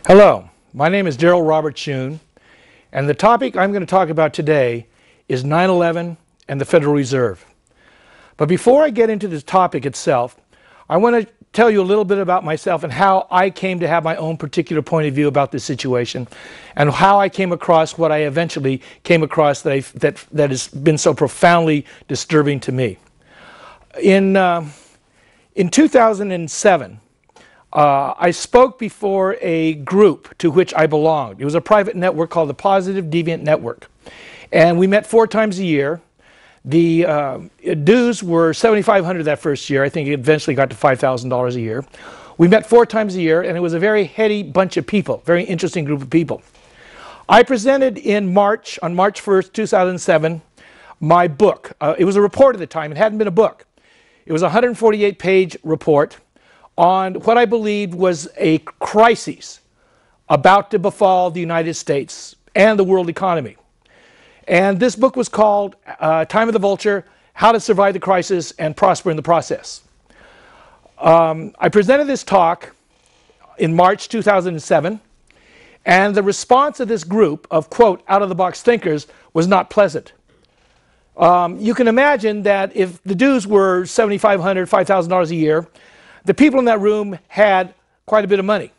Hello, my name is Darryl Robert Schoon, and the topic I'm going to talk about today is 9/11 and the Federal Reserve. But before I get into this topic itself, I want to tell you a little bit about myself and how I came to have my own particular point of view about this situation, and how I came across what I eventually came across that has been so profoundly disturbing to me. In 2007, I spoke before a group to which I belonged. It was a private network called the Positive Deviant Network. And we met 4 times a year. The dues were $7,500 that first year. I think it eventually got to $5,000 a year. We met 4 times a year, and it was a very heady bunch of people, very interesting group of people. I presented on March 1st, 2007, my book. It was a report at the time. It hadn't been a book. It was a 148-page report on what I believed was a crisis about to befall the United States and the world economy. And this book was called Time of the Vulture: How to Survive the Crisis and Prosper in the Process. I presented this talk in March 2007, and the response of this group of, quote, out-of-the-box thinkers was not pleasant. You can imagine that if the dues were $7,500, $5,000 a year, the people in that room had quite a bit of money.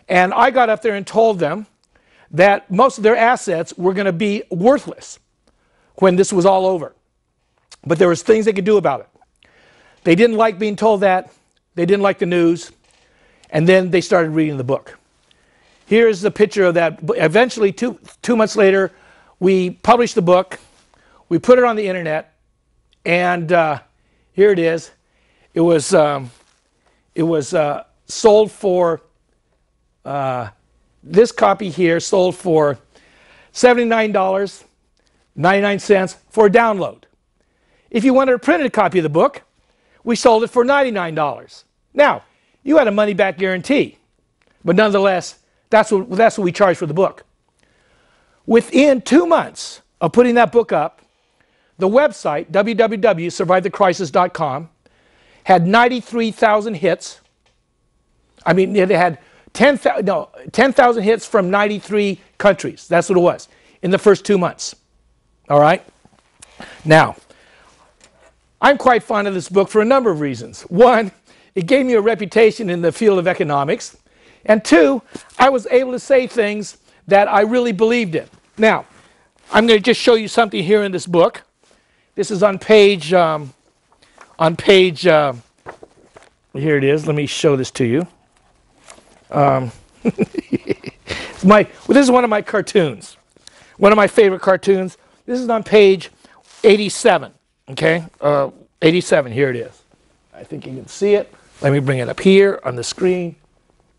And I got up there and told them that most of their assets were going to be worthless when this was all over. But there was things they could do about it. They didn't like being told that. They didn't like the news. And then they started reading the book. Here's the picture of that. Eventually, two months later, we published the book. We put it on the internet. And here it is. It was sold for, this copy here sold for $79.99 for a download. If you wanted a printed copy of the book, we sold it for $99. Now, you had a money-back guarantee, but nonetheless, that's what we charged for the book. Within 2 months of putting that book up, the website, www.survivethecrisis.com, had 93,000 hits. I mean, it had 10,000 hits from 93 countries. That's what it was in the first 2 months. All right? Now, I'm quite fond of this book for a number of reasons. One, it gave me a reputation in the field of economics. And two, I was able to say things that I really believed in. Now, I'm going to just show you something here in this book. This is on page... here it is. Let me show this to you. This is one of my cartoons. One of my favorite cartoons. This is on page 87. Okay? 87. Here it is. I think you can see it. Let me bring it up here on the screen.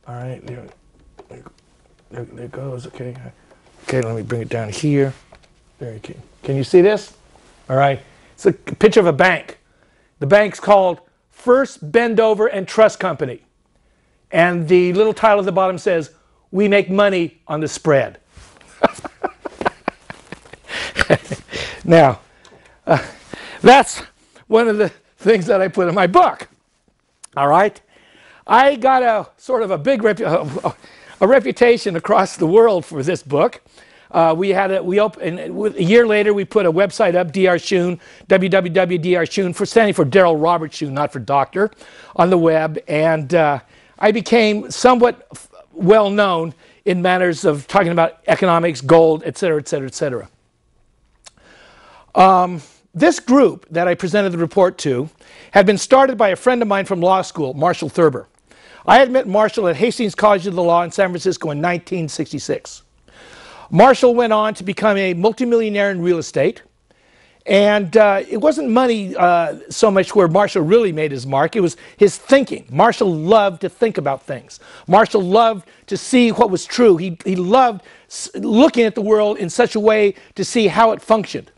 All right. There it goes. Okay. Okay, let me bring it down here. There you go. Can you see this? All right. It's a picture of a bank. The bank's called First Bend Over and Trust Company. And the little title at the bottom says, "We make money on the spread." Now, that's one of the things that I put in my book. All right? I got a sort of a big reputation across the world for this book. A year later, we put a website up, Dr. Schoon, www.drschoon, standing for Darryl Robert Schoon, not for doctor, on the web. And I became somewhat well known in matters of talking about economics, gold, et cetera, et cetera, et cetera. This group that I presented the report to had been started by a friend of mine from law school, Marshall Thurber. I had met Marshall at Hastings College of the Law in San Francisco in 1966. Marshall went on to become a multimillionaire in real estate. And it wasn't money so much where Marshall really made his mark. It was his thinking. Marshall loved to think about things. Marshall loved to see what was true. He loved looking at the world in such a way to see how it functioned.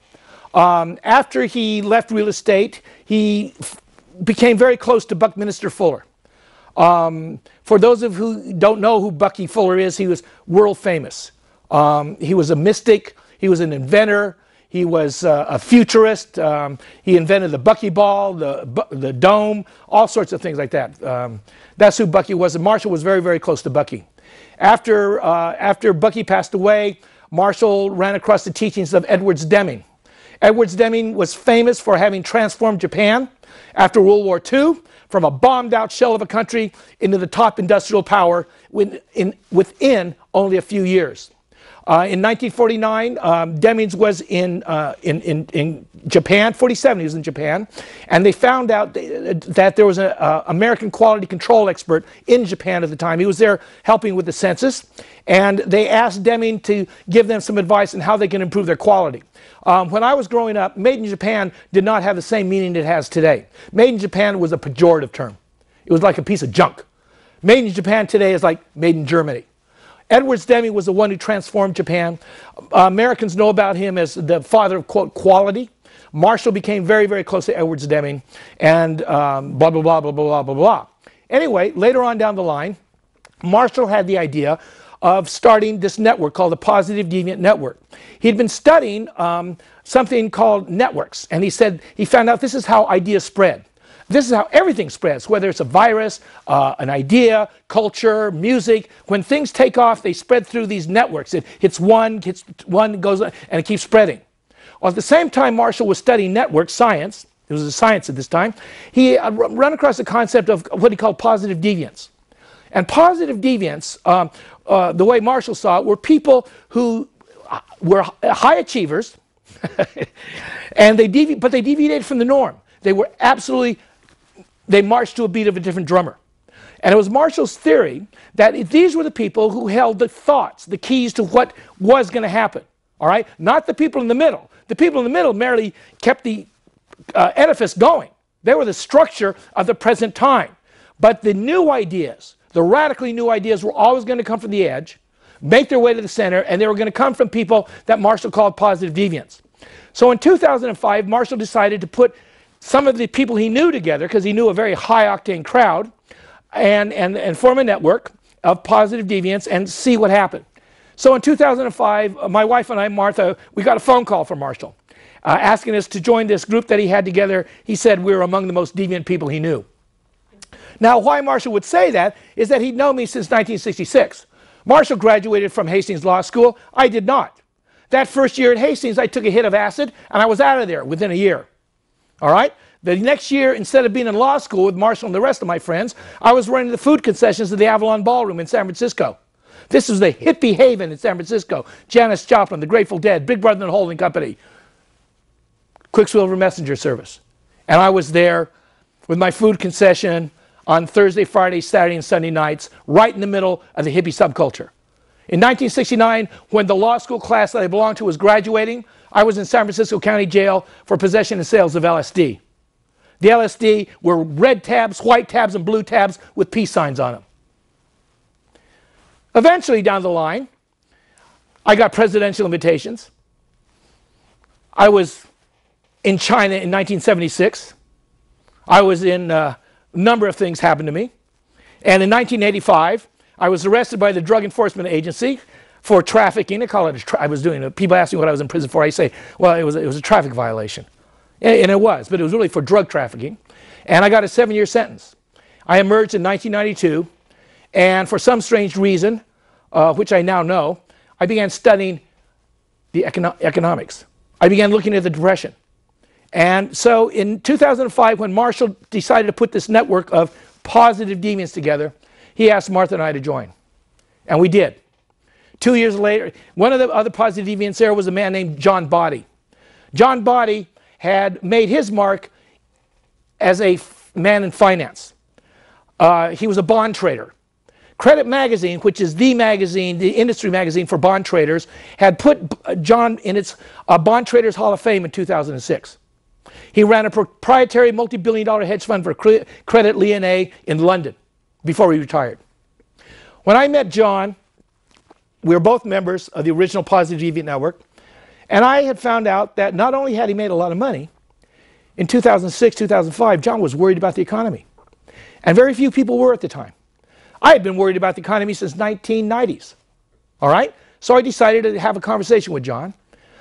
After he left real estate, he became very close to Buckminster Fuller. For those of you who don't know who Bucky Fuller is, he was world famous. He was a mystic. He was an inventor. He was a futurist. He invented the buckyball, the dome, all sorts of things like that. That's who Bucky was. And Marshall was very, very close to Bucky. After Bucky passed away, Marshall ran across the teachings of Edwards Deming. Edwards Deming was famous for having transformed Japan after World War II from a bombed-out shell of a country into the top industrial power within only a few years. In 1949, Demings was in Japan. 47, he was in Japan, and they found out that there was an American quality control expert in Japan at the time. He was there helping with the census, and they asked Deming to give them some advice on how they can improve their quality. When I was growing up, made in Japan did not have the same meaning it has today. Made in Japan was a pejorative term. It was like a piece of junk. Made in Japan today is like made in Germany. Edwards Deming was the one who transformed Japan. Americans know about him as the father of, quote, quality. Marshall became very, very close to Edwards Deming, and blah, blah, blah, blah, blah, blah, blah. Anyway, later on down the line, Marshall had the idea of starting this network called the Positive Deviant Network. He'd been studying something called networks, and he said he found out this is how ideas spread. This is how everything spreads, whether it's a virus, an idea, culture, music. When things take off, they spread through these networks. It hits one, goes on, and it keeps spreading. Well, at the same time Marshall was studying network science, it was a science at this time, he run across the concept of what he called positive deviance. And positive deviance, the way Marshall saw it, were people who were high achievers, and but they deviated from the norm. They were absolutely... They marched to a beat of a different drummer. And it was Marshall's theory that these were the people who held the thoughts, the keys to what was going to happen. All right? Not the people in the middle. The people in the middle merely kept the edifice going. They were the structure of the present time. But the new ideas, the radically new ideas, were always going to come from the edge, make their way to the center, and they were going to come from people that Marshall called positive deviants. So in 2005, Marshall decided to put some of the people he knew together, because he knew a very high-octane crowd, and form a network of positive deviants and see what happened. So in 2005, my wife and I, Martha, we got a phone call from Marshall asking us to join this group that he had together. He said we were among the most deviant people he knew. Now, why Marshall would say that is that he'd known me since 1966. Marshall graduated from Hastings Law School. I did not. That first year at Hastings, I took a hit of acid, and I was out of there within a year. All right? The next year, instead of being in law school with Marshall and the rest of my friends, I was running the food concessions at the Avalon Ballroom in San Francisco. This was the hippie haven in San Francisco. Janis Joplin, the Grateful Dead, Big Brother and Holding Company, Quicksilver Messenger Service. And I was there with my food concession on Thursday, Friday, Saturday, and Sunday nights, right in the middle of the hippie subculture. In 1969, when the law school class that I belonged to was graduating, I was in San Francisco County Jail for possession and sales of LSD. The LSD were red tabs, white tabs, and blue tabs with peace signs on them. Eventually, down the line, I got presidential invitations. I was in China in 1976. I was in a number of things happened to me. And in 1985, I was arrested by the Drug Enforcement Agency for trafficking. I call it I was doing it. People ask me what I was in prison for. I say, well, it was a traffic violation. And it was, but it was really for drug trafficking. And I got a 7-year sentence. I emerged in 1992, and for some strange reason, which I now know, I began studying the economics. I began looking at the Depression. And so in 2005, when Marshall decided to put this network of positive deviants together, he asked Martha and I to join. And we did. 2 years later, one of the other positive deviants there was a man named John Body. John Body had made his mark as a man in finance. He was a bond trader. Credit Magazine, which is the magazine, the industry magazine for bond traders, had put John in its Bond Traders Hall of Fame in 2006. He ran a proprietary multi-billion-dollar hedge fund for Credit Lyonnais in London before he retired. When I met John, we were both members of the original Positive Deviant Network, and I had found out that not only had he made a lot of money, in 2006, 2005, John was worried about the economy. And very few people were at the time. I had been worried about the economy since 1990s. All right? So I decided to have a conversation with John.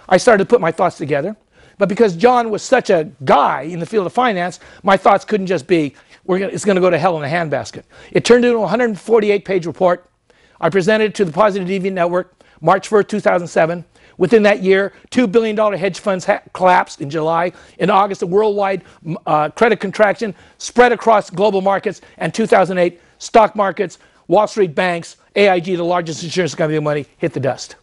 I started to put my thoughts together. But because John was such a guy in the field of finance, my thoughts couldn't just be, it's going to go to hell in a handbasket. It turned into a 148-page report I presented it to the Positive Deviant Network, March 1st, 2007. Within that year, $2 billion hedge funds collapsed in July. In August, a worldwide credit contraction spread across global markets. And 2008, stock markets, Wall Street banks, AIG, the largest insurance company in the money, hit the dust.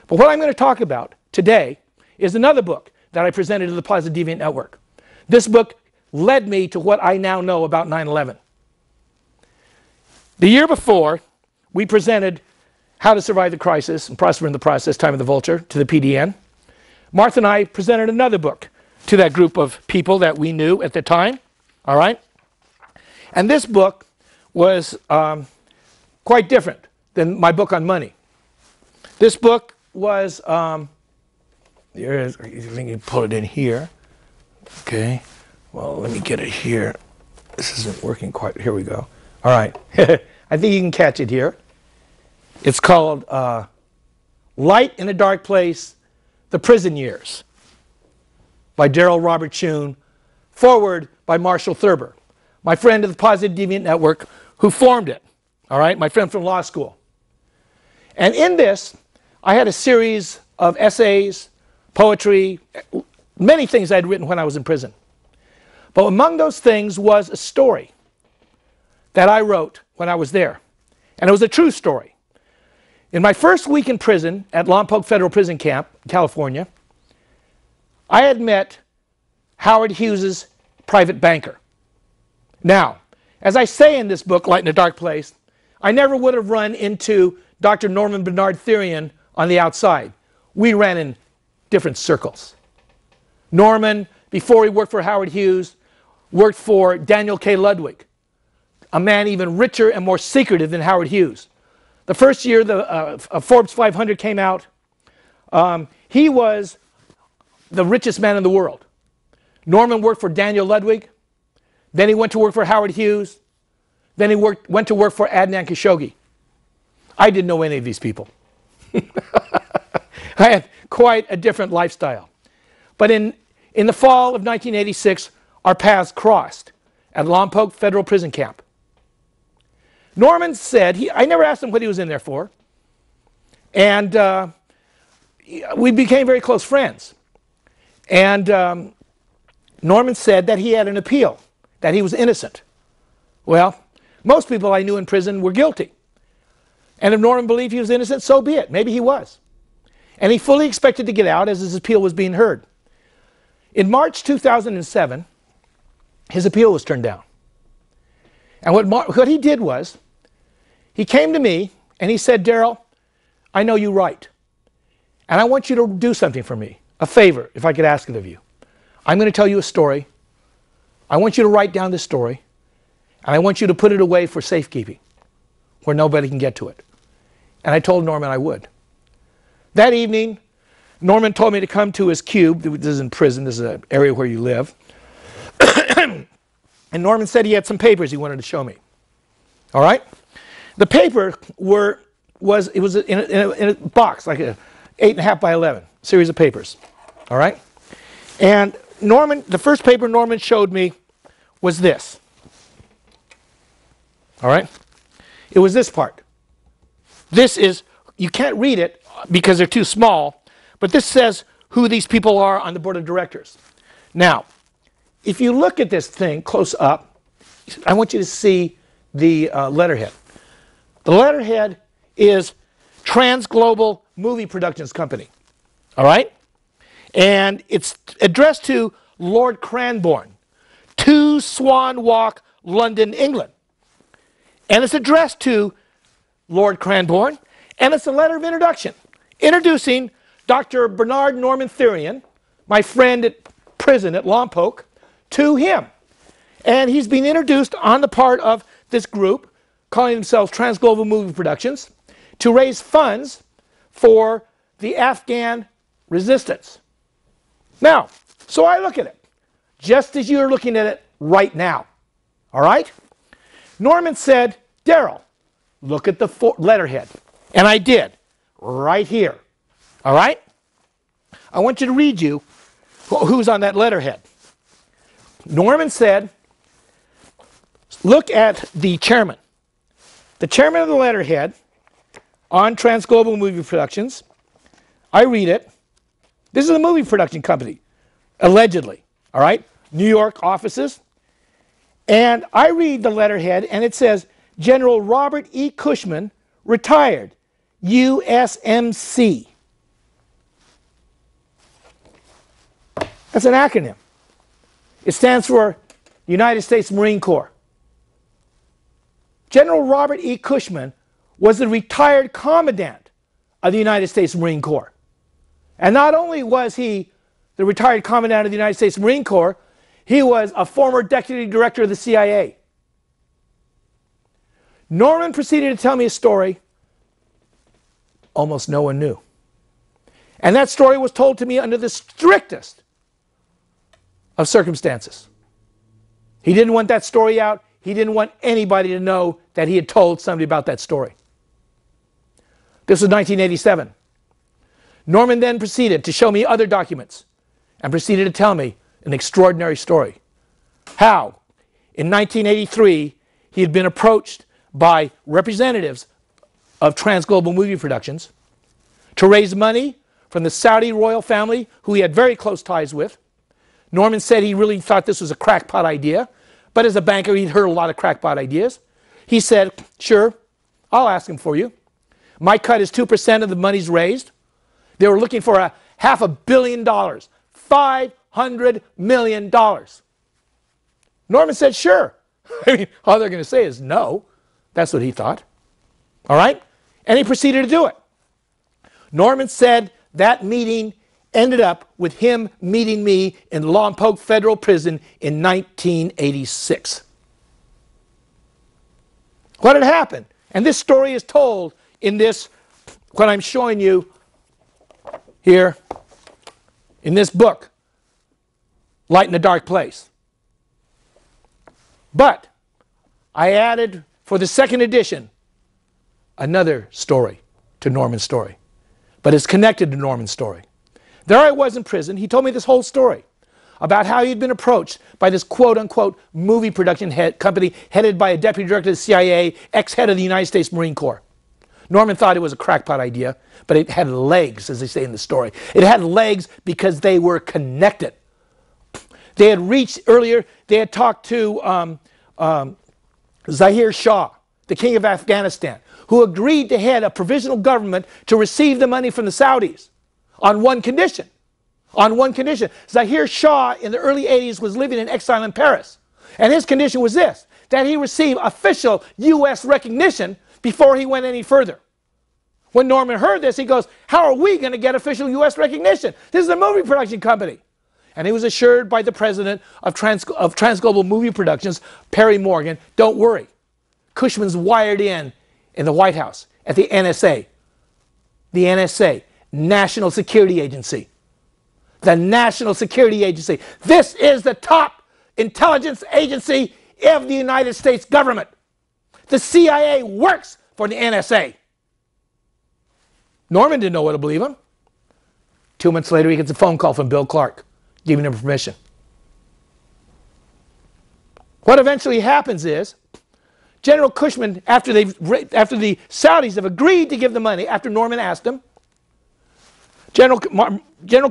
But what I'm going to talk about today is another book that I presented to the Positive Deviant Network. This book led me to what I now know about 9/11. The year before, we presented How to Survive the Crisis and Prosper in the Process, Time of the Vulture, to the PDN. Martha and I presented another book to that group of people that we knew at the time. All right? And this book was quite different than my book on money. This book was, there is, you think you pull it in here. Okay. Well, let me get it here. This isn't working quite. Here we go. All right. I think you can catch it here. It's called Light in a Dark Place, The Prison Years by Darryl Robert Schoon, forward by Marshall Thurber, my friend of the Positive Deviant Network who formed it, all right, my friend from law school. And in this, I had a series of essays, poetry, many things I had written when I was in prison. But among those things was a story that I wrote when I was there. And it was a true story. In my first week in prison at Lompoc Federal Prison Camp, California, I had met Howard Hughes's private banker. Now, as I say in this book, Light in a Dark Place, I never would have run into Dr. Norman Bernard Therian on the outside. We ran in different circles. Norman, before he worked for Howard Hughes, worked for Daniel K. Ludwig, a man even richer and more secretive than Howard Hughes. The first year the Forbes 500 came out, he was the richest man in the world. Norman worked for Daniel Ludwig. Then he went to work for Howard Hughes. Then he went to work for Adnan Khashoggi. I didn't know any of these people. I had quite a different lifestyle. But in the fall of 1986, our paths crossed at Lompoc Federal Prison Camp. Norman said, I never asked him what he was in there for, and we became very close friends. And Norman said that he had an appeal, that he was innocent. Well, most people I knew in prison were guilty. And if Norman believed he was innocent, so be it. Maybe he was. And he fully expected to get out as his appeal was being heard. In March 2007, his appeal was turned down. And what he did was, he came to me and he said, Darryl, I know you write. And I want you to do something for me, a favor, if I could ask it of you. I'm going to tell you a story. I want you to write down this story. And I want you to put it away for safekeeping, where nobody can get to it. And I told Norman I would. That evening, Norman told me to come to his cube. This is in prison. This is an area where you live. And Norman said he had some papers he wanted to show me. All right? The paper was in a box, like a 8.5 by 11 series of papers. All right? And Norman, the first paper Norman showed me was this. All right? It was this part. This is, you can't read it because they're too small, but this says who these people are on the board of directors. Now, if you look at this thing close up, I want you to see the letterhead. The letterhead is Trans Global Movie Productions Company. All right? And it's addressed to Lord Cranborne, 2 Swan Walk, London, England. And it's addressed to Lord Cranborne, and it's a letter of introduction, introducing Dr. Bernard Norman Therian, my friend at prison at Lompoc, to him. And he's being introduced on the part of this group, calling themselves Trans Global Movie Productions, to raise funds for the Afghan resistance. Now, so I look at it, just as you're looking at it right now. All right? Norman said, Darryl, look at the letterhead. And I did, right here. All right? I want you to read you who's on that letterhead. Norman said, look at the chairman, the chairman of the letterhead on Transglobal Movie Productions, I read it. This is a movie production company, allegedly, all right? New York offices. And I read the letterhead, and it says, General Robert E. Cushman, retired, USMC. That's an acronym. It stands for United States Marine Corps. General Robert E. Cushman was the retired commandant of the United States Marine Corps. And not only was he the retired commandant of the United States Marine Corps, he was a former deputy director of the CIA. Norman proceeded to tell me a story almost no one knew. And that story was told to me under the strictest of circumstances. He didn't want that story out. He didn't want anybody to know that he had told somebody about that story. This was 1987. Norman then proceeded to show me other documents and proceeded to tell me an extraordinary story. How, in 1983, he had been approached by representatives of Transglobal Movie Productions to raise money from the Saudi royal family, who he had very close ties with. Norman said he really thought this was a crackpot idea, but as a banker, he'd heard a lot of crackpot ideas. He said, sure, I'll ask him for you. My cut is 2% of the monies raised. They were looking for $500 million, $500 million. Norman said, sure. I mean, all they're going to say is no. That's what he thought. All right? And he proceeded to do it. Norman said that meeting ended up with him meeting me in Lompoc Federal Prison in 1986. What had happened? And this story is told in this, what I'm showing you here, in this book, Light in a Dark Place. But I added, for the second edition, another story to Norman's story. But it's connected to Norman's story. There I was in prison. He told me this whole story about how he'd been approached by this quote-unquote movie production company headed by a deputy director of the CIA, ex-head of the United States Marine Corps. Norman thought it was a crackpot idea, but it had legs, as they say in the story. It had legs because they were connected. They had reached earlier, they had talked to Zahir Shah, the king of Afghanistan, who agreed to head a provisional government to receive the money from the Saudis on one condition. On one condition. Zahir Shah in the early 80s was living in exile in Paris. And his condition was this, that he receive official U.S. recognition before he went any further. When Norman heard this, he goes, how are we going to get official U.S. recognition? This is a movie production company. And he was assured by the president of Transglobal Movie Productions, Perry Morgan, don't worry. Cushman's wired in the White House at the NSA. The NSA, National Security Agency. The National Security Agency. This is the top intelligence agency of the United States government. The CIA works for the NSA. Norman didn't know what to believe him. 2 months later, he gets a phone call from Bill Clark, giving him permission. What eventually happens is, General Cushman, after the Saudis have agreed to give the money, after Norman asked them, General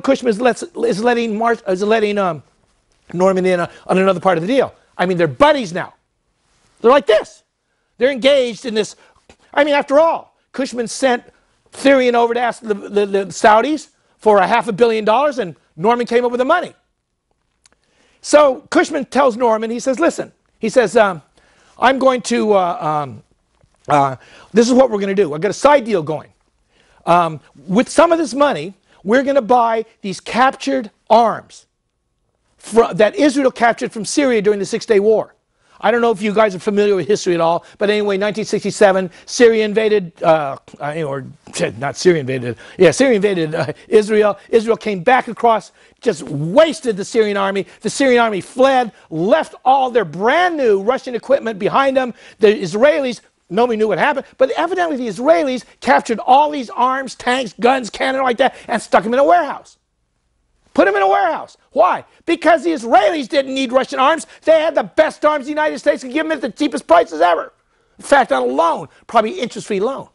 Cushman is letting Norman in on another part of the deal. I mean, they're buddies now. They're like this. They're engaged in this. I mean, after all, Cushman sent Therian over to ask the Saudis for $500 million, and Norman came up with the money. So Cushman tells Norman, he says, listen, he says, I'm going to, this is what we're going to do. I've got a side deal going. With some of this money, we're going to buy these captured arms that Israel captured from Syria during the Six-Day War. I don't know if you guys are familiar with history at all, but anyway, 1967, Syria invaded, or not Syria invaded, yeah, Syria invaded Israel. Israel came back across, just wasted the Syrian army. The Syrian army fled, left all their brand new Russian equipment behind them. The Israelis, nobody knew what happened, but evidently the Israelis captured all these arms, tanks, guns, cannons like that, and stuck them in a warehouse. Put them in a warehouse. Why? Because the Israelis didn't need Russian arms. They had the best arms the United States could give them at the cheapest prices ever. In fact, on a loan, probably interest-free loan.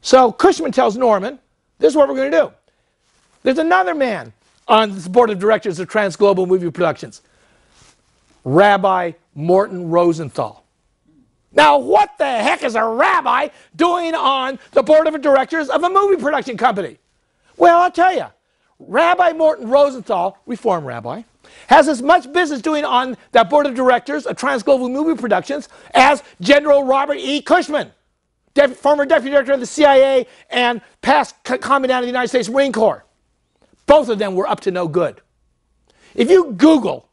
So Cushman tells Norman, this is what we're going to do. There's another man on the board of directors of Transglobal Movie Productions, Rabbi Morton Rosenthal. Now, what the heck is a rabbi doing on the board of directors of a movie production company? Well, I'll tell you. Rabbi Morton Rosenthal, Reformed rabbi, has as much business doing on that board of directors of Transglobal Movie Productions as General Robert E. Cushman, former deputy director of the CIA and past commandant of the United States Marine Corps. Both of them were up to no good. If you Google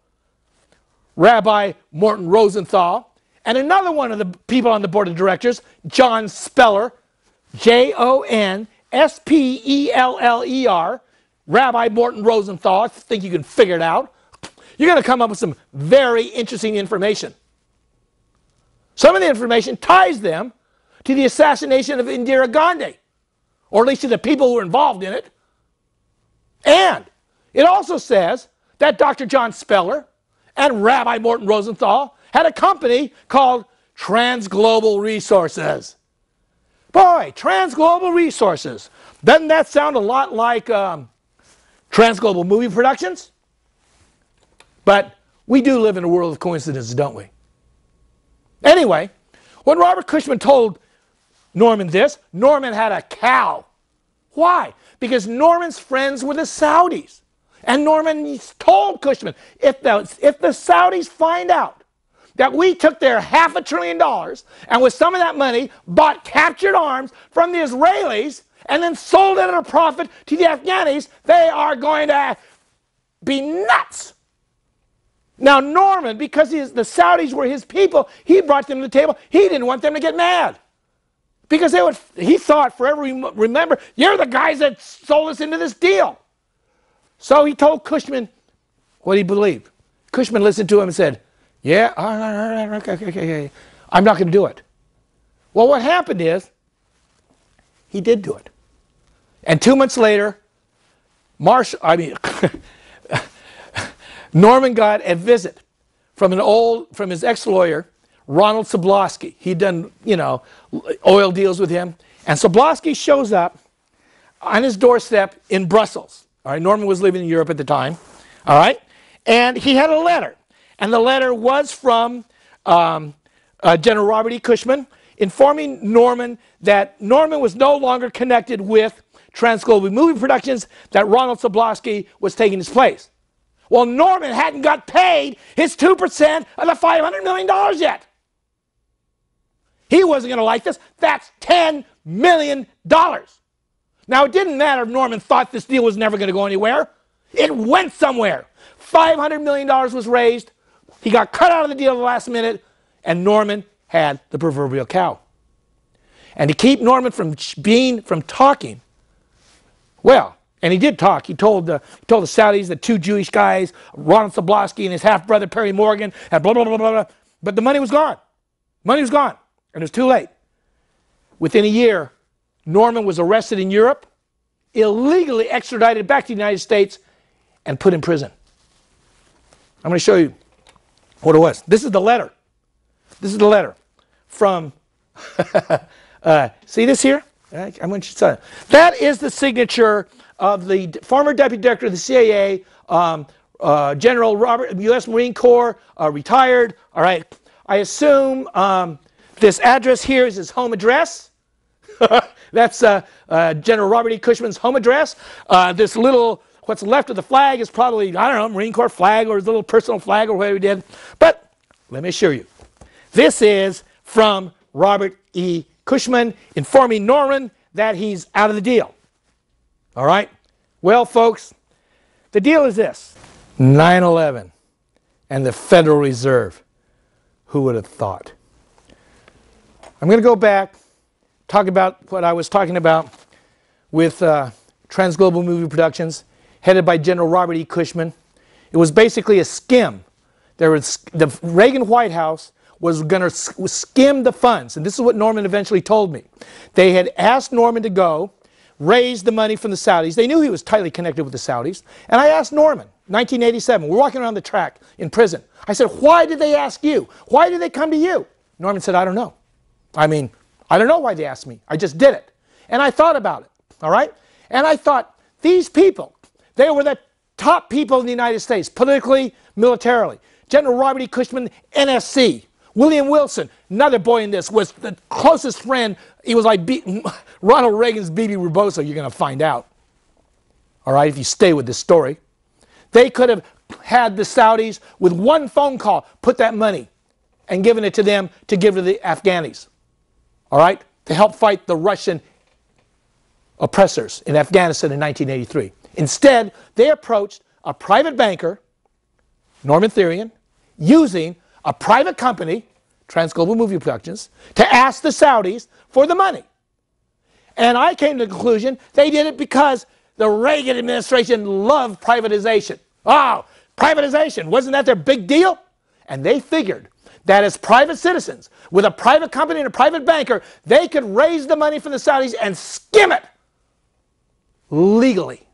Rabbi Morton Rosenthal and another one of the people on the board of directors, John Speller, Jonspeller, Rabbi Morton Rosenthal, I think you can figure it out, you're going to come up with some very interesting information. Some of the information ties them to the assassination of Indira Gandhi, or at least to the people who were involved in it. And it also says that Dr. John Speller and Rabbi Morton Rosenthal had a company called Transglobal Resources. Boy, Transglobal Resources. Doesn't that sound a lot like Transglobal Movie Productions? But we do live in a world of coincidences, don't we? Anyway, when Robert Cushman told Norman this, Norman had a cow. Why? Because Norman's friends were the Saudis. And Norman told Cushman, if the Saudis find out that we took their $500 billion and with some of that money bought captured arms from the Israelis and then sold it at a profit to the Afghanis, they are going to be nuts. Now Norman, because the Saudis were his people, he brought them to the table. He didn't want them to get mad. Because he thought forever, remember, you're the guys that sold us into this deal. So he told Cushman what he believed. Cushman listened to him and said, yeah, all right, okay, I'm not going to do it. Well, what happened is, he did do it. And 2 months later, Norman got a visit from his ex-lawyer, Ronald Soblowski. He'd done, oil deals with him. And Soblowski shows up on his doorstep in Brussels. All right, Norman was living in Europe at the time. All right, and he had a letter. And the letter was from General Robert E. Cushman informing Norman that Norman was no longer connected with Transglobal Movie Productions, that Ronald Soblowski was taking his place. Well, Norman hadn't got paid his 2% of the $500 million yet. He wasn't going to like this. That's $10 million. Now, it didn't matter if Norman thought this deal was never going to go anywhere. It went somewhere. $500 million was raised. He got cut out of the deal at the last minute, and Norman had the proverbial cow. And to keep Norman from talking, well, and he did talk. He told the Saudis that 2 Jewish guys, Ronald Soblowski and his half-brother Perry Morgan, had blah, blah, blah, blah, blah. But the money was gone. Money was gone. And it was too late. Within a year, Norman was arrested in Europe, illegally extradited back to the United States, and put in prison. I'm going to show you what it was. This is the letter. This is the letter from, see this here? I want you to sign it. That is the signature of the former deputy director of the CIA, General Robert, U.S. Marine Corps, retired. All right. I assume this address here is his home address. That's General Robert E. Cushman's home address. This little, what's left of the flag is probably, I don't know, Marine Corps flag or his little personal flag or whatever he did. But let me assure you, this is from Robert E. Cushman informing Norman that he's out of the deal. All right? Well, folks, the deal is this. 9/11 and the Federal Reserve. Who would have thought? I'm going to go back, talk about what I was talking about with Transglobal Movie Productions, headed by General Robert E. Cushman. It was basically a skim. The Reagan White House was going to skim the funds, and this is what Norman eventually told me. They had asked Norman to go raise the money from the Saudis. They knew he was tightly connected with the Saudis, and I asked Norman, 1987. We're walking around the track in prison. I said, why did they ask you? Why did they come to you? Norman said, I don't know. I mean, I don't know why they asked me. I just did it. And I thought about it, all right? And I thought, these people, they were the top people in the United States, politically, militarily. General Robert E. Cushman, NSC. William Wilson, another boy in this, was the closest friend. He was like Ronald Reagan's B.B. Rebozo, you're going to find out. All right, if you stay with this story. They could have had the Saudis, with one phone call, put that money and given it to them to give to the Afghanis. All right, to help fight the Russian oppressors in Afghanistan in 1983. Instead, they approached a private banker, Norman Therian, using a private company, Transglobal Movie Productions, to ask the Saudis for the money. And I came to the conclusion they did it because the Reagan administration loved privatization. Oh, privatization, wasn't that their big deal? And they figured that as private citizens, with a private company and a private banker, they could raise the money from the Saudis and skim it legally.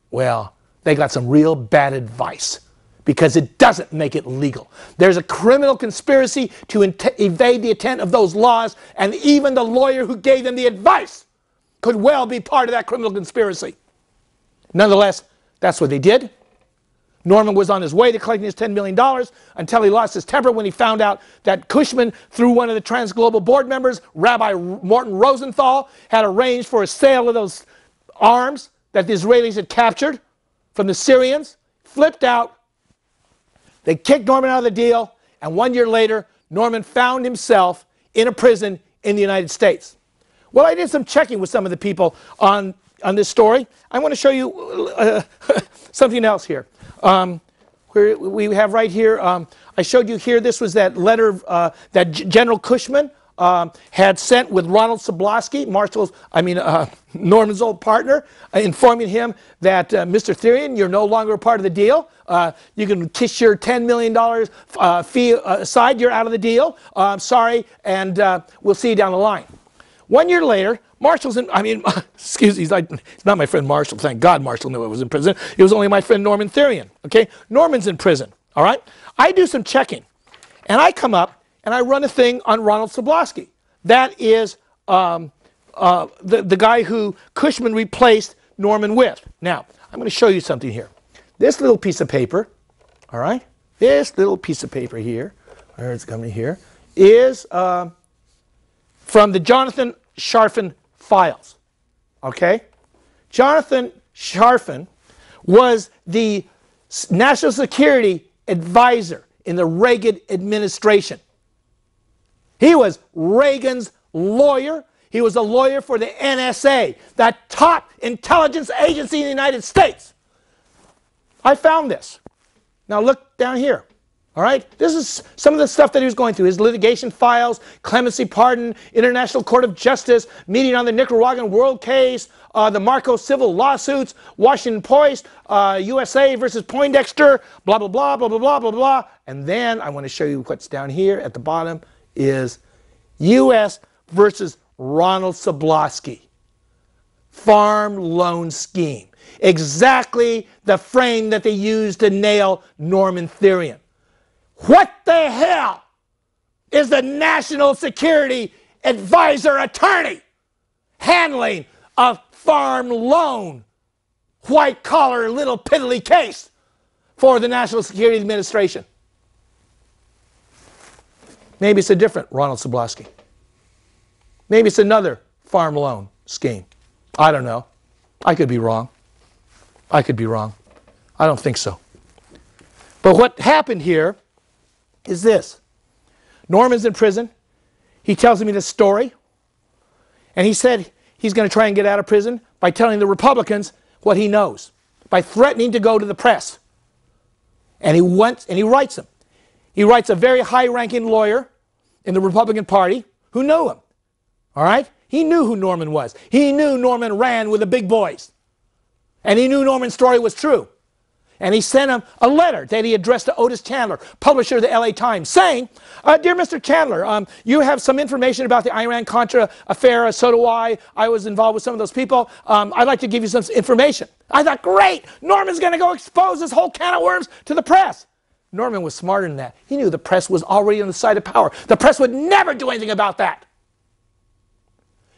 Well, they got some real bad advice, because it doesn't make it legal. There's a criminal conspiracy to evade the intent of those laws, and even the lawyer who gave them the advice could well be part of that criminal conspiracy. Nonetheless, that's what they did. Norman was on his way to collecting his $10 million until he lost his temper when he found out that Cushman, through one of the Transglobal board members, Rabbi Morton Rosenthal, had arranged for a sale of those arms that the Israelis had captured from the Syrians. Flipped out. They kicked Norman out of the deal, and 1 year later, Norman found himself in a prison in the United States. Well, I did some checking with some of the people on this story. I want to show you something else here. Where we have right here, I showed you here, this was that letter that General Cushman had sent with Ronald Soblosky, Norman's old partner, informing him that, Mr. Therian, you're no longer a part of the deal. You can kiss your $10 million fee aside. You're out of the deal. Sorry, and we'll see you down the line. 1 year later, Marshall's in, excuse me, it's not my friend Marshall. Thank God Marshall knew I was in prison. It was only my friend Norman Therian, okay? Norman's in prison, all right? I do some checking, and I come up, and I run a thing on Ronald Soblosky. That is the guy who Cushman replaced Norman with. Now, I'm going to show you something here. This little piece of paper, all right? This little piece of paper here, where it's coming here, is from the Jonathan Sharfin files, okay? Jonathan Sharfin was the national security advisor in the Reagan administration. He was Reagan's lawyer. He was a lawyer for the NSA, the top intelligence agency in the United States. I found this. Now look down here. All right? This is some of the stuff that he was going through. His litigation files, clemency pardon, International Court of Justice, meeting on the Nicaraguan world case, the Marco civil lawsuits, Washington Post, USA versus Poindexter, blah, blah, blah, blah, blah, blah, blah, blah. And then I want to show you what's down here at the bottom is U.S. versus Ronald Soblosky. Farm loan scheme. Exactly the frame that they used to nail Norman Therian. What the hell is the National Security Advisor attorney handling a farm loan, white-collar, little piddly case for the National Security Administration? Maybe it's a different Ronald Soblosky. Maybe it's another farm loan scheme. I don't know. I could be wrong. I could be wrong. I don't think so. But what happened here is this. Norman's in prison. He tells me this story. And he said he's going to try and get out of prison by telling the Republicans what he knows, by threatening to go to the press. And he writes them. He writes a very high-ranking lawyer in the Republican Party who knew him. All right? He knew who Norman was. He knew Norman ran with the big boys. And he knew Norman's story was true. And he sent him a letter that he addressed to Otis Chandler, publisher of the LA Times, saying, Dear Mr. Chandler, you have some information about the Iran-Contra affair, so do I. I was involved with some of those people. I'd like to give you some information. I thought, great, Norman's going to go expose this whole can of worms to the press. Norman was smarter than that. He knew the press was already on the side of power. The press would never do anything about that.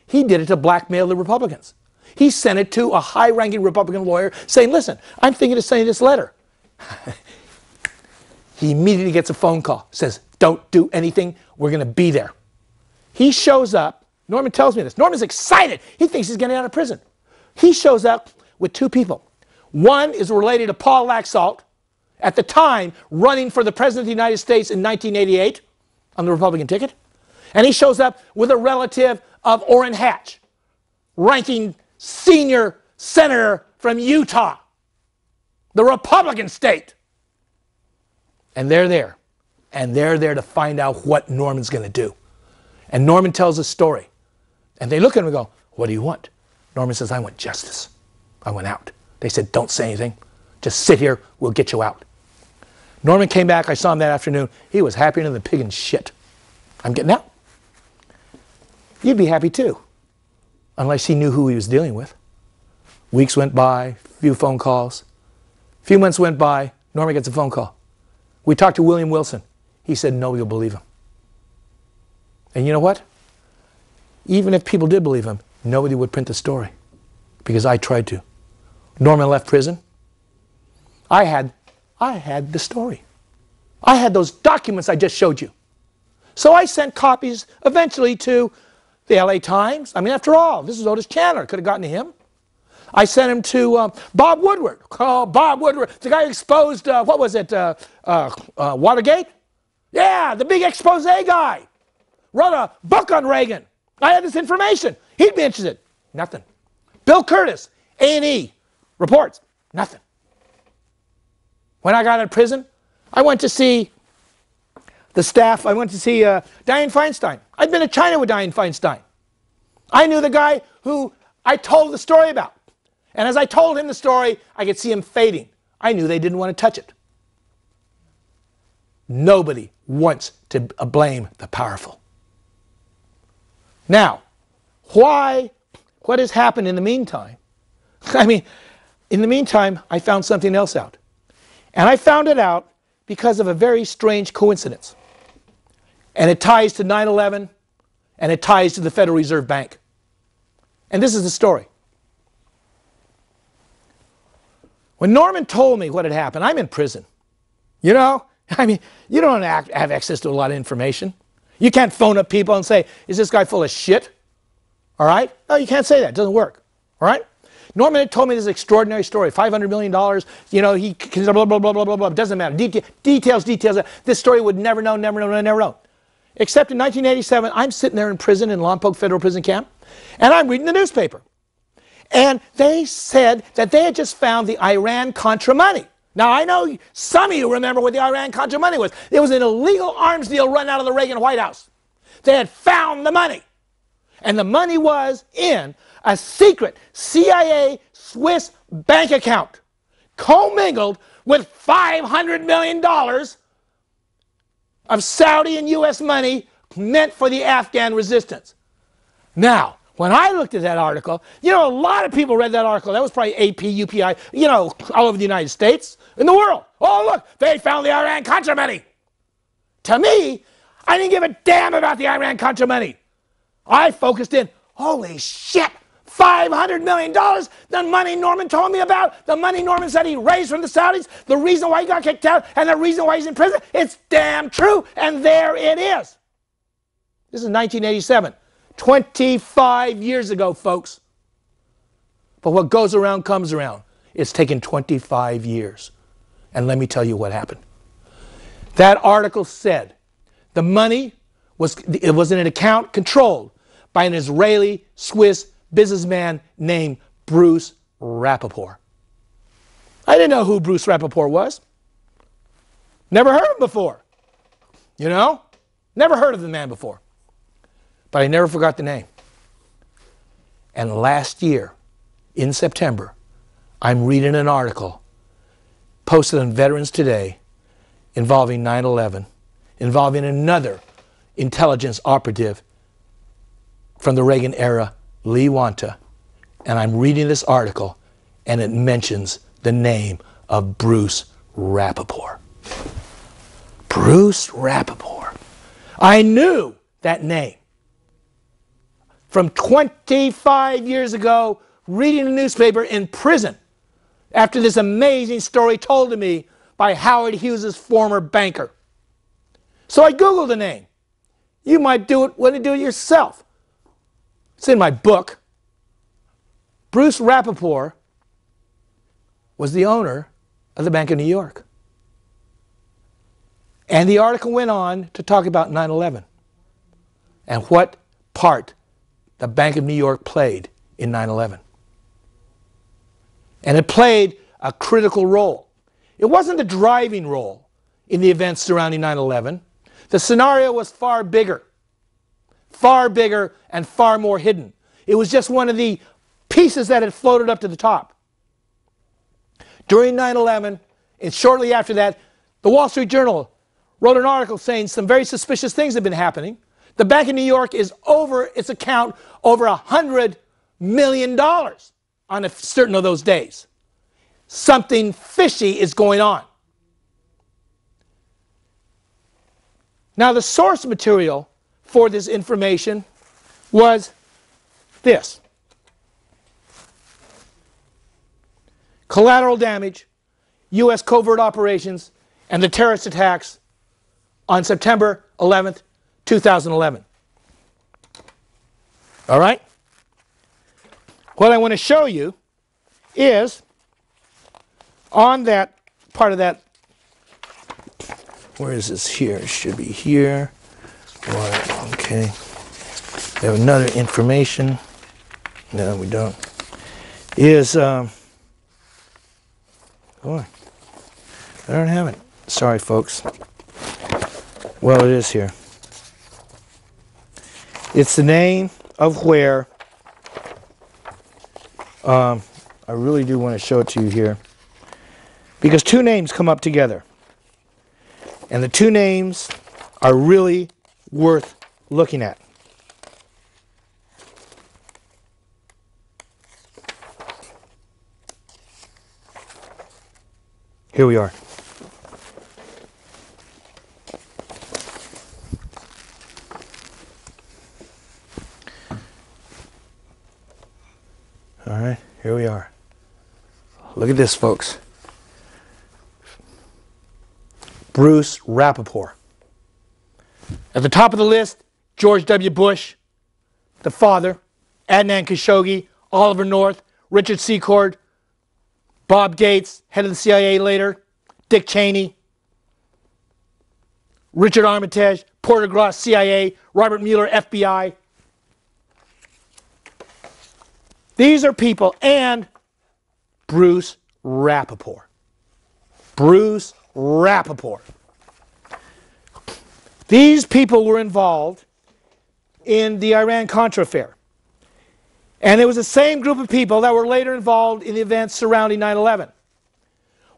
He did it to blackmail the Republicans. He sent it to a high-ranking Republican lawyer saying, listen, I'm thinking of sending this letter. He immediately gets a phone call, says, don't do anything, we're going to be there. He shows up, Norman tells me this, Norman's excited, he thinks he's getting out of prison. He shows up with two people. One is related to Paul Laxalt, at the time running for the President of the United States in 1988 on the Republican ticket. And he shows up with a relative of Orrin Hatch, ranking senior senator from Utah, the Republican state. And they're there. And they're there to find out what Norman's going to do. And Norman tells a story. And they look at him and go, what do you want? Norman says, I want justice. I want out. They said, don't say anything. Just sit here. We'll get you out. Norman came back. I saw him that afternoon. He was happier than the pig in shit. I'm getting out. You'd be happy too. Unless he knew who he was dealing with. Weeks went by, few phone calls. A few months went by, Norman gets a phone call. We talked to William Wilson. He said, nobody will believe him. And you know what? Even if people did believe him, nobody would print the story. Because I tried to. Norman left prison. I had the story. I had those documents I just showed you. So I sent copies eventually to the LA Times. I mean, after all, this is Otis Chandler. Could have gotten to him. I sent him to Bob Woodward. Oh, Bob Woodward, the guy who exposed, what was it, Watergate? Yeah, the big expose guy. Wrote a book on Reagan. I had this information. He'd be interested. Nothing. Bill Curtis, A&E, reports. Nothing. When I got out of prison, I went to see the staff. I went to see Dianne Feinstein. I'd been to China with Dianne Feinstein. I knew the guy who I told the story about. And as I told him the story, I could see him fading. I knew they didn't want to touch it. Nobody wants to blame the powerful. Now, what has happened in the meantime? I mean, in the meantime, I found something else out. And I found it out because of a very strange coincidence. And it ties to 9/11, and it ties to the Federal Reserve Bank. And this is the story. When Norman told me what had happened, I'm in prison. You know, I mean, you don't have access to a lot of information. You can't phone up people and say, is this guy full of shit? All right? No, you can't say that. It doesn't work. All right? Norman had told me this extraordinary story, $500 million, you know, he, blah, blah, blah, blah, blah, blah, doesn't matter. Details. This story would never know. Except in 1987, I'm sitting there in prison in Lompoc Federal Prison Camp, and I'm reading the newspaper. And they said that they had just found the Iran-Contra money. Now, I know some of you remember what the Iran-Contra money was. It was an illegal arms deal run out of the Reagan White House. They had found the money. And the money was in a secret CIA Swiss bank account, commingled with $500 million of Saudi and U.S. money meant for the Afghan resistance. Now, when I looked at that article, you know, a lot of people read that article. That was probably AP, UPI, you know, all over the United States, in the world. Oh, look, they found the Iran-Contra money. To me, I didn't give a damn about the Iran-Contra money. I focused in, holy shit, $500 million, the money Norman told me about, the money Norman said he raised from the Saudis, the reason why he got kicked out, and the reason why he's in prison. It's damn true, and there it is. This is 1987, 25 years ago, folks. But what goes around comes around. It's taken 25 years. And let me tell you what happened. That article said the money was in an account controlled by an Israeli-Swiss businessman named Bruce Rappaport. I didn't know who Bruce Rappaport was. Never heard of him before. You know? Never heard of the man before. But I never forgot the name. And last year, in September, I'm reading an article posted on Veterans Today involving 9/11, involving another intelligence operative from the Reagan era, Lee Wanta. And I'm reading this article, and it mentions the name of Bruce Rappaport. Bruce Rappaport. I knew that name from 25 years ago, reading the newspaper in prison after this amazing story told to me by Howard Hughes's former banker. So I Googled the name. You might want to do it yourself. It's in my book. Bruce Rappaport was the owner of the Bank of New York. And the article went on to talk about 9/11 and what part the Bank of New York played in 9/11. And it played a critical role. It wasn't the driving role in the events surrounding 9/11. The scenario was far bigger and far more hidden. It was just one of the pieces that had floated up to the top. During 9/11, and shortly after that, the Wall Street Journal wrote an article saying some very suspicious things have been happening. The Bank of New York is over its account over $100 million on certain of those days. Something fishy is going on. Now, the source material for this information was this. Collateral damage, U.S. covert operations, and the terrorist attacks on September 11th, 2011. All right? What I want to show you is on that part of that, where is this here? It should be here. Okay. We have another information. No, we don't. Is, boy, I don't have it. Sorry, folks. Well, it is here. It's the name of where, I really do want to show it to you here, because two names come up together. And the two names are really worth looking at. Here we are. All right, here we are. Look at this, folks. Bruce Rappaport. At the top of the list, George W. Bush, the father, Adnan Khashoggi, Oliver North, Richard Secord, Bob Gates, head of the CIA later, Dick Cheney, Richard Armitage, Porter Gross, CIA, Robert Mueller, FBI. These are people, and Bruce Rappaport. Bruce Rappaport. These people were involved in the Iran-Contra affair. And it was the same group of people that were later involved in the events surrounding 9/11.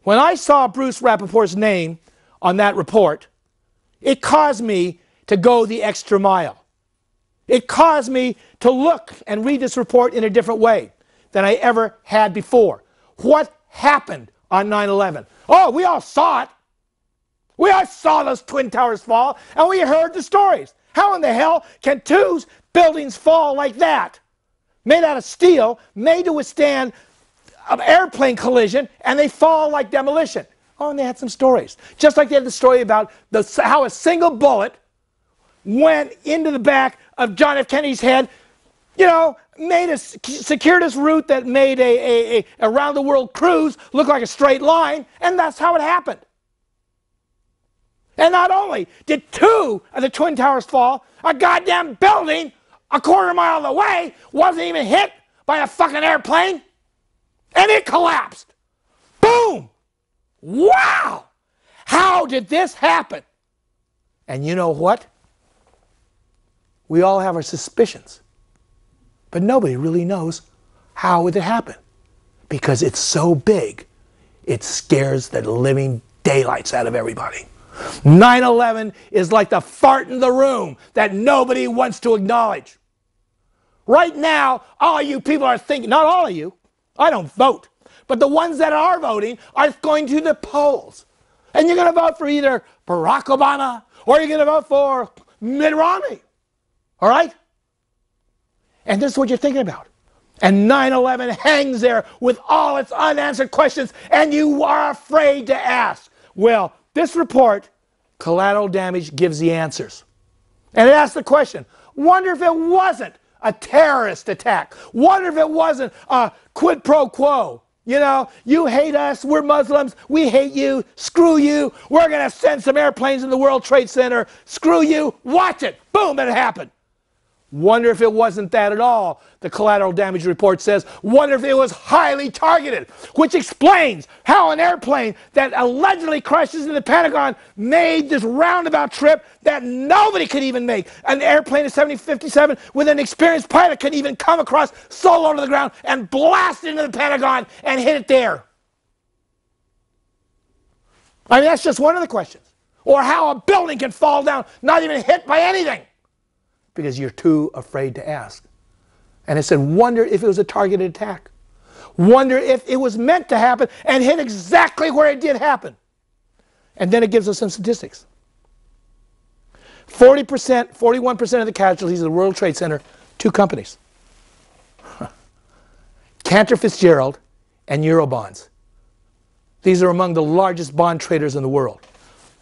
When I saw Bruce Rappaport's name on that report, it caused me to go the extra mile. It caused me to look and read this report in a different way than I ever had before. What happened on 9/11? Oh, we all saw it. We all saw those Twin Towers fall, and we heard the stories. How in the hell can two buildings fall like that? Made out of steel, made to withstand an airplane collision, and they fall like demolition. Oh, and they had some stories. Just like they had the story about how a single bullet went into the back of John F. Kennedy's head, you know, made a circuitous route that made a around-the-world cruise look like a straight line, and that's how it happened. And not only did two of the Twin Towers fall, a goddamn building a quarter mile away wasn't even hit by a fucking airplane, and it collapsed. Boom! Wow! How did this happen? And you know what? We all have our suspicions, but nobody really knows how it happened, because it's so big, it scares the living daylights out of everybody. 9/11 is like the fart in the room that nobody wants to acknowledge. Right now, all you people are thinking, not all of you, I don't vote, but the ones that are voting are going to the polls. And you're going to vote for either Barack Obama or you're going to vote for Mitt Romney. All right? And this is what you're thinking about. And 9/11 hangs there with all its unanswered questions, and you are afraid to ask. Well, this report, Collateral Damage, gives the answers. And it asks the question, wonder if it wasn't a terrorist attack. Wonder if it wasn't a quid pro quo. You know, you hate us, we're Muslims, we hate you, screw you, we're going to send some airplanes in the World Trade Center, screw you, watch it, boom, it happened. Wonder if it wasn't that at all, the collateral damage report says. Wonder if it was highly targeted, which explains how an airplane that allegedly crashes into the Pentagon made this roundabout trip that nobody could even make. An airplane of 757 with an experienced pilot could even come across so low to the ground and blast into the Pentagon and hit it there. I mean, that's just one of the questions. Or how a building can fall down, not even hit by anything, because you're too afraid to ask. And it said, wonder if it was a targeted attack. Wonder if it was meant to happen and hit exactly where it did happen. And then it gives us some statistics. 40%, 41% of the casualties of the World Trade Center, two companies. Cantor Fitzgerald and Eurobonds. These are among the largest bond traders in the world.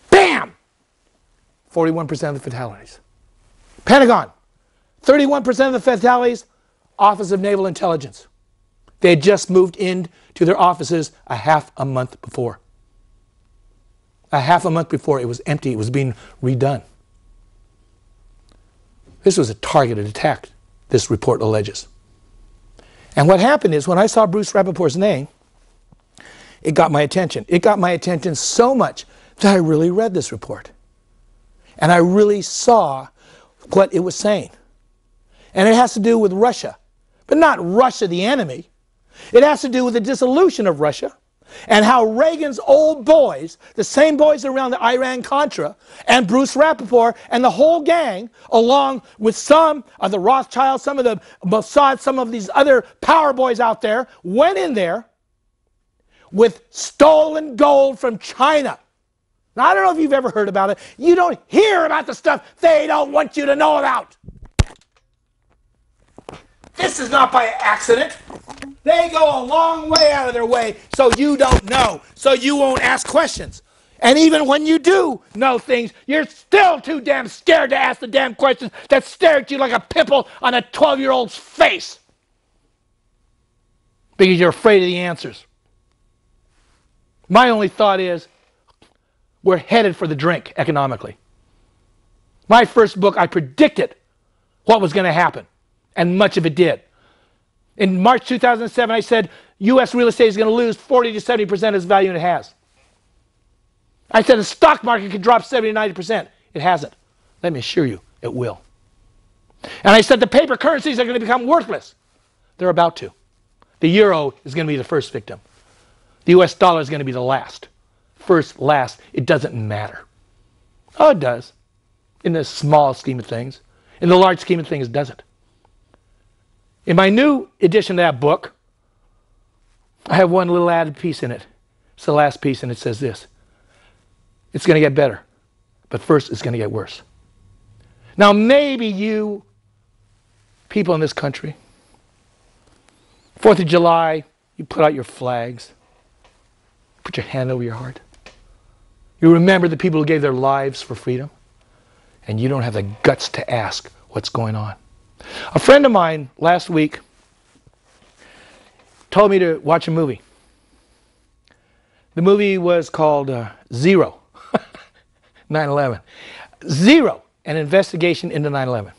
Bam! 41% of the fatalities. Pentagon, 31% of the fatalities, Office of Naval Intelligence. They had just moved into their offices a half a month before. A half a month before, it was empty, it was being redone. This was a targeted attack, this report alleges. And what happened is, when I saw Bruce Rappaport's name, it got my attention. It got my attention so much that I really read this report. And I really saw what it was saying. And it has to do with Russia, but not Russia the enemy. It has to do with the dissolution of Russia and how Reagan's old boys, the same boys around the Iran-Contra, and Bruce Rappaport and the whole gang, along with some of the Rothschilds, some of the Mossad, some of these other power boys out there, went in there with stolen gold from China. Now, I don't know if you've ever heard about it. You don't hear about the stuff they don't want you to know about. This is not by accident. They go a long way out of their way so you don't know, so you won't ask questions. And even when you do know things, you're still too damn scared to ask the damn questions that stare at you like a pimple on a 12-year-old's face. Because you're afraid of the answers. My only thought is, we're headed for the drink economically. My first book, I predicted what was going to happen, and much of it did. In March 2007, I said U.S. real estate is going to lose 40 to 70% of its value, and it has. I said the stock market could drop 70 to 90%. It hasn't. Let me assure you, it will. And I said the paper currencies are going to become worthless. They're about to. The euro is going to be the first victim. The U.S. dollar is going to be the last. First, last, it doesn't matter. Oh, it does. In the small scheme of things. In the large scheme of things, it doesn't. In my new edition of that book, I have one little added piece in it. It's the last piece, and it says this. It's going to get better, but first it's going to get worse. Now, maybe you people in this country, 4th of July, you put out your flags, put your hand over your heart. You remember the people who gave their lives for freedom, and you don't have the guts to ask what's going on. A friend of mine last week told me to watch a movie. The movie was called Zero, 9/11. Zero, an investigation into 9/11.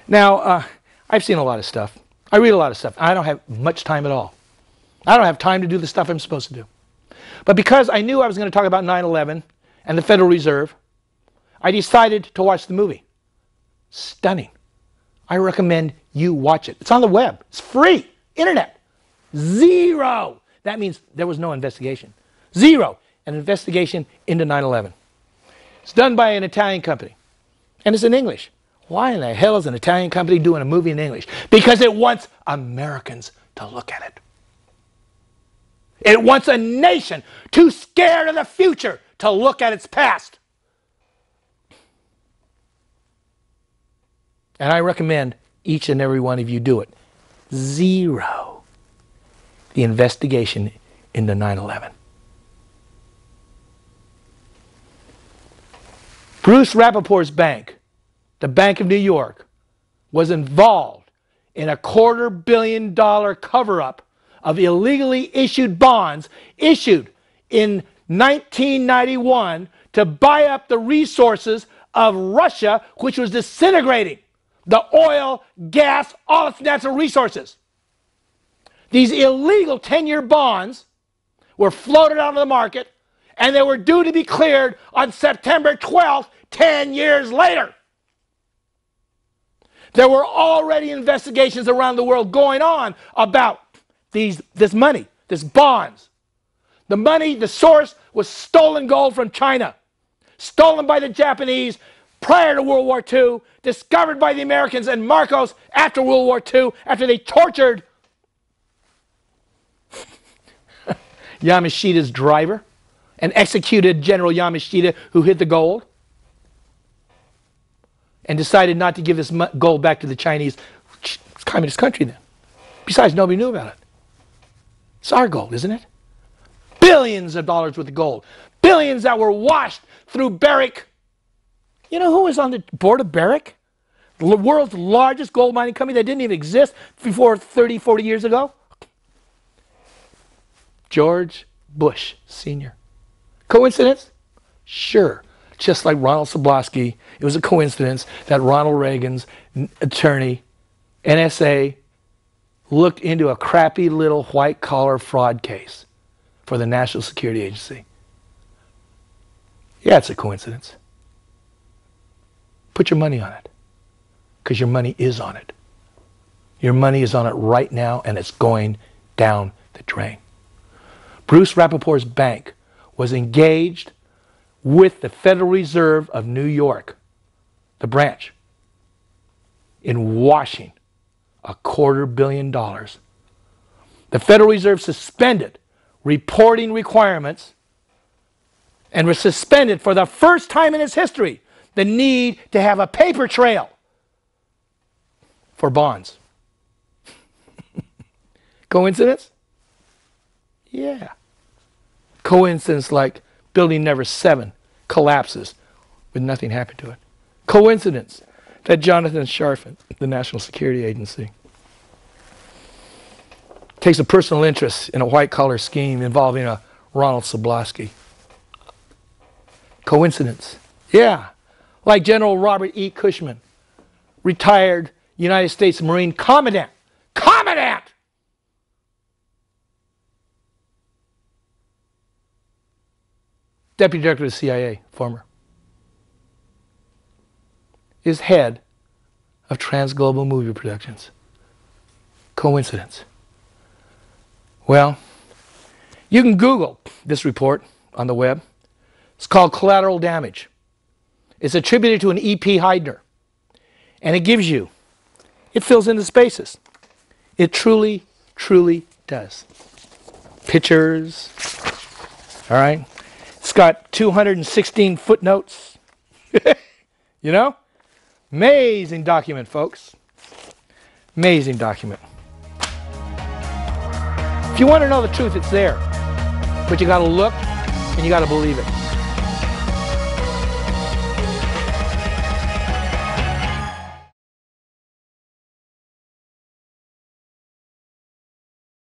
Now, I've seen a lot of stuff. I read a lot of stuff. I don't have much time at all. I don't have time to do the stuff I'm supposed to do. But because I knew I was going to talk about 9/11 and the Federal Reserve, I decided to watch the movie. Stunning. I recommend you watch it. It's on the web. It's free. Internet. Zero. That means there was no investigation. Zero. An investigation into 9/11. It's done by an Italian company. And it's in English. Why in the hell is an Italian company doing a movie in English? Because it wants Americans to look at it. It wants a nation too scared of the future to look at its past. And I recommend each and every one of you do it. Zero. The investigation into 9/11. Bruce Rappaport's bank, the Bank of New York, was involved in a $250 million cover-up of illegally issued bonds issued in 1991 to buy up the resources of Russia, which was disintegrating the oil, gas, all its natural resources. These illegal 10-year bonds were floated out of the market, and they were due to be cleared on September 12th, 10 years later. There were already investigations around the world going on about this money, this bonds. The money, the source was stolen gold from China, stolen by the Japanese prior to World War II, discovered by the Americans and Marcos after World War II, after they tortured Yamashita's driver and executed General Yamashita, who hid the gold, and decided not to give this gold back to the Chinese. It's a communist country then. Besides, nobody knew about it. It's our gold, isn't it? Billions of dollars worth of gold. Billions that were washed through Barrick. You know who was on the board of Barrick? The world's largest gold mining company that didn't even exist before 30, 40 years ago? George Bush Sr. Coincidence? Sure. Just like Ronald Soblosky, it was a coincidence that Ronald Reagan's attorney, NSA, looked into a crappy little white-collar fraud case for the National Security Agency. Yeah, it's a coincidence. Put your money on it, because your money is on it. Your money is on it right now, and it's going down the drain. Bruce Rappaport's bank was engaged with the Federal Reserve of New York, the branch, in washing $250 million. The Federal Reserve suspended reporting requirements and was suspended for the first time in its history the need to have a paper trail for bonds. Coincidence? Yeah. Coincidence like Building Number 7 collapses with nothing happened to it. Coincidence that Jonathan Sharfin, the National Security Agency, takes a personal interest in a white-collar scheme involving a Ronald Soblosky. Coincidence? Yeah. Like General Robert E. Cushman, retired United States Marine Commandant. Commandant! Deputy Director of the CIA, former, is head of Transglobal Movie Productions. Coincidence? Well, you can Google this report on the web. It's called Collateral Damage. It's attributed to an E.P. Heidner. And it gives you, it fills in the spaces. It truly, truly does. Pictures, all right? It's got 216 footnotes. You know? Amazing document, folks. Amazing document. If you want to know the truth, it's there. But you got to look and you got to believe it.